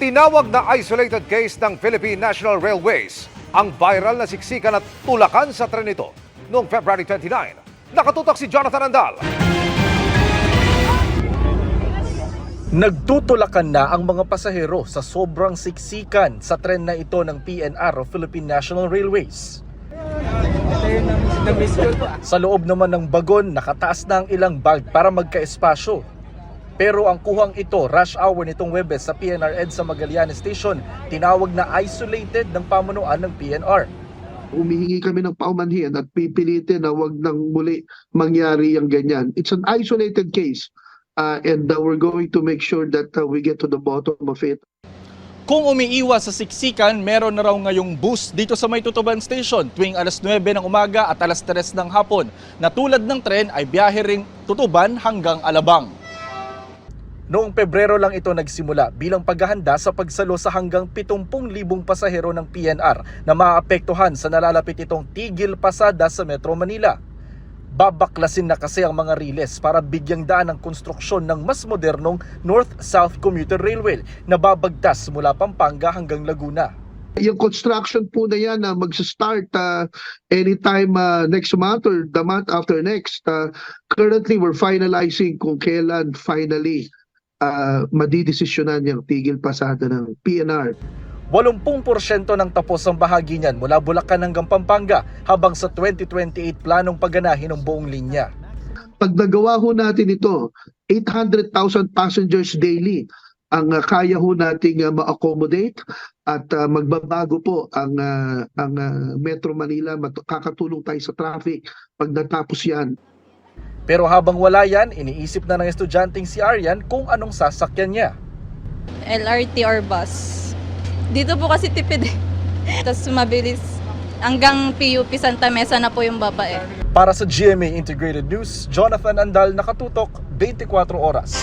Tinawag na isolated case ng Philippine National Railways ang viral na siksikan at tulakan sa tren nito noong February 29. Nakatutok si Jonathan Andal. Nagtutulakan na ang mga pasahero sa sobrang siksikan sa tren na ito ng PNR o Philippine National Railways. Sa loob naman ng bagon, nakataas na ang ilang bag para magkaespasyo. Pero ang kuhang ito, rush hour nitong Huwebes sa PNR EDSA Magallanes Station, tinawag na isolated ng pamunuan ng PNR. Humihingi kami ng paumanhin at pipilitin na wag nang muli mangyari yung ganyan. It's an isolated case and we're going to make sure that we get to the bottom of it. Kung umiiwas sa siksikan, meron na raw ngayong bus dito sa May Tutuban Station tuwing alas 9 ng umaga at alas 3 ng hapon na tulad ng tren ay biyahe ring Tutuban hanggang Alabang. Noong Pebrero lang ito nagsimula bilang paghahanda sa pagsalo sa hanggang 70,000 pasahero ng PNR na maaapektuhan sa nalalapit itong tigil pasada sa Metro Manila. Babaklasin na kasi ang mga riles para bigyang daan ang konstruksyon ng mas modernong North-South Commuter Railway na babagtas mula Pampanga hanggang Laguna. Yung construction po na yan mag-start anytime next month or the month after next. Currently, we're finalizing kung kailan finally madidesisyonan yung tigil pasada ng PNR. 80% ng tapos ang bahagi niyan mula Bulacan hanggang Pampanga habang sa 2028 planong pagganahin ng buong linya. Pag nagawa ho natin ito, 800,000 passengers daily ang kaya ho nating ma-accommodate at magbabago po ang Metro Manila. Kakatulong tayo sa traffic pag natapos yan. Pero habang wala yan, iniisip na ng estudyanteng si Aryan kung anong sasakyan niya. LRT or bus. Dito po kasi tipid eh. Tapos mabilis. Hanggang PUP Santa Mesa na po yung babae. Para sa GMA Integrated News, Jonathan Andal, nakatutok 24 oras.